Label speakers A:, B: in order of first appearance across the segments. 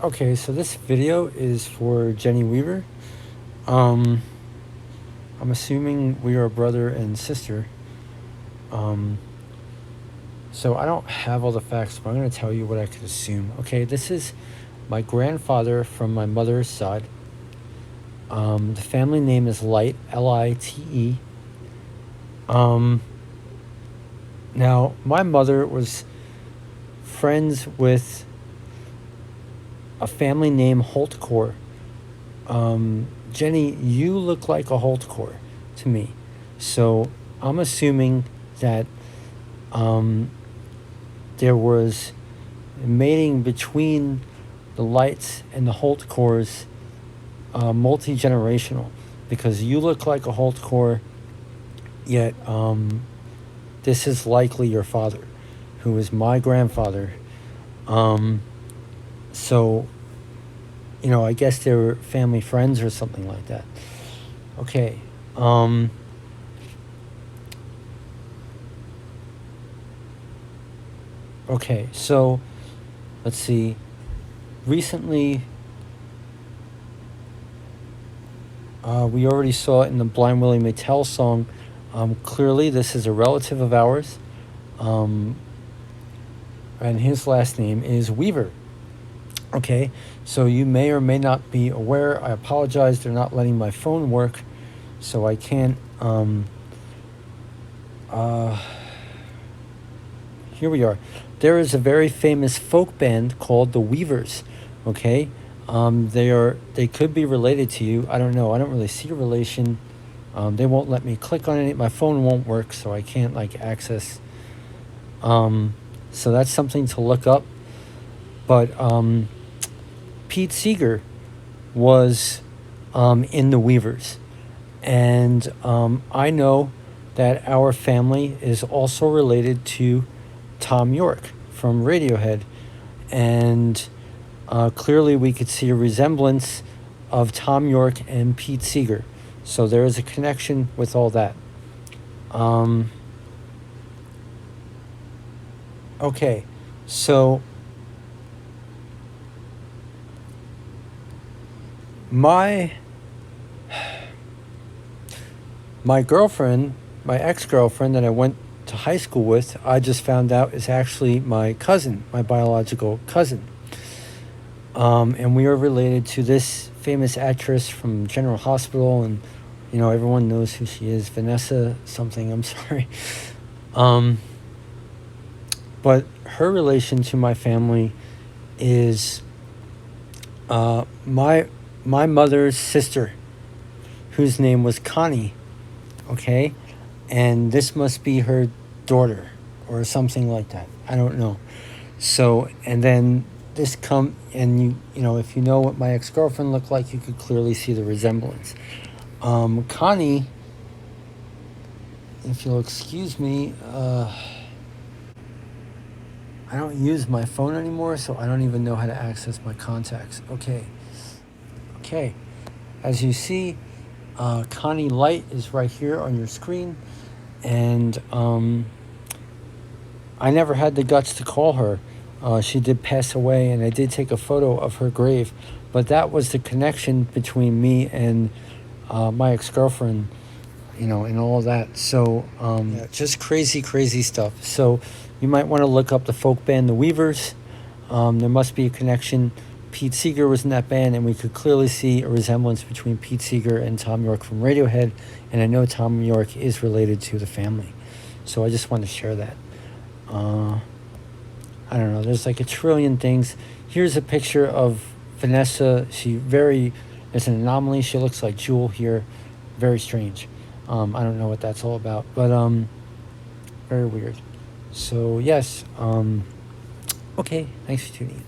A: Okay, so this video is for Jenny Weaver. I'm assuming we are brother and sister. Um, so I don't have all the facts, but I'm going to tell you what I could assume. Okay, this is my grandfather from my mother's side. The family name is Light, Lite. Now, my mother was friends with a family named Holtcore. Jenny, you look like a Holtcore to me. So I'm assuming that there was mating between the Lights and the Holtcores, multi-generational, because you look like a Holtcore, yet this is likely your father, who is my grandfather. So, I guess they were family friends or something like that. Okay. Okay, so let's see. Recently, we already saw it in the Blind Willie Mattel song. Clearly, this is a relative of ours. And his last name is Weaver. Okay, so you may or may not be aware. I apologize, they're not letting my phone work, so I can't. Here we are. There is a very famous folk band called the Weavers. Okay, they could be related to you. I don't know. I don't really see a relation. They won't let me click on it. My phone won't work, so I can't access. So that's something to look up. But Pete Seeger was in the Weavers, and I know that our family is also related to Tom York from Radiohead, and clearly we could see a resemblance of Tom York and Pete Seeger. So there is a connection with all that. Okay, so my girlfriend, my ex-girlfriend that I went to high school with, I just found out is actually my cousin, my biological cousin. And we are related to this famous actress from General Hospital, and everyone knows who she is, Vanessa something, I'm sorry. But her relation to my family is my mother's sister, whose name was Connie. Okay, and this must be her daughter or something like that. I don't know. So, and then this and if you know what my ex-girlfriend looked like, you could clearly see the resemblance. Connie, if you'll excuse me, I don't use my phone anymore, so I don't even know how to access my contacts. Okay, as you see, Connie Light is right here on your screen, and I never had the guts to call her. She did pass away, and I did take a photo of her grave, but that was the connection between me and my ex-girlfriend, and all of that. So just crazy stuff. So you might want to look up the folk band The Weavers. There must be a connection. Pete Seeger was in that band, and we could clearly see a resemblance between Pete Seeger and Tom York from Radiohead, and I know Tom York is related to the family. So I just wanted to share that. I don't know, there's a trillion things. Here's a picture of Vanessa. It's an anomaly. She looks like Jewel here. Very strange. I don't know what that's all about, but very weird. So yes, okay, thanks for tuning in.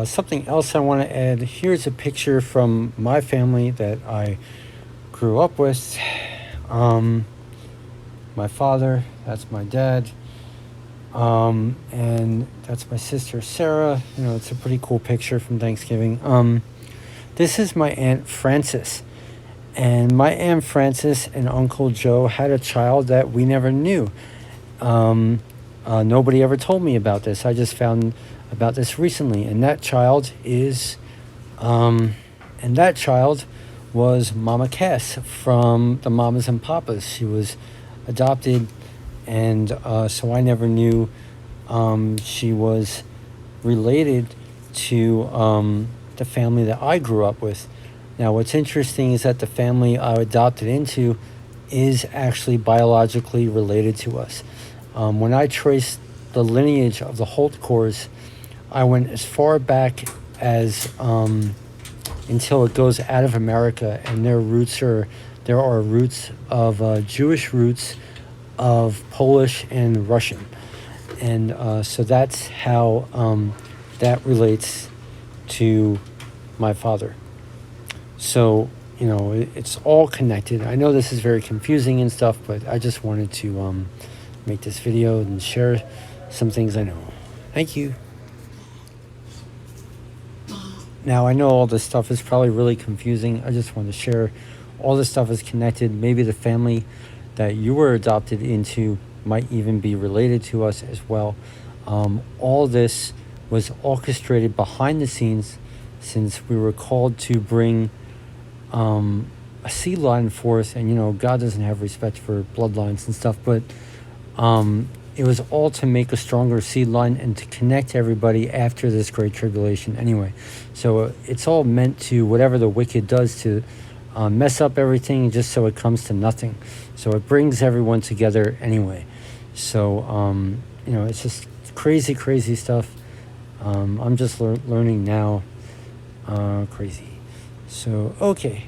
A: Something else I want to add, here's a picture from my family that I grew up with. My father, that's my dad, and that's my sister Sarah. It's a pretty cool picture from Thanksgiving. This is my Aunt Frances, and my Aunt Frances and Uncle Joe had a child that we never knew. Nobody ever told me about this. I just found about this recently, and that child is, and that child was Mama Cass from the Mamas and Papas. She was adopted, and so I never knew she was related to the family that I grew up with. Now, what's interesting is that the family I adopted into is actually biologically related to us. When I traced the lineage of the Holtcours, I went as far back as until it goes out of America, and there are roots of Jewish roots, of Polish and Russian, and so that's how that relates to my father. So, it's all connected. I know this is very confusing and stuff, but I just wanted to make this video and share some things I know. Thank you. Now, I know all this stuff is probably really confusing. I just want to share all this stuff is connected. Maybe the family that you were adopted into might even be related to us as well. All this was orchestrated behind the scenes, since we were called to bring a seed line forth, and God doesn't have respect for bloodlines and stuff, but it was all to make a stronger seed line and to connect everybody after this great tribulation anyway. So it's all meant to, whatever the wicked does, to mess up everything just so it comes to nothing. So it brings everyone together anyway. So it's just crazy stuff. I'm just learning now. Crazy. So okay.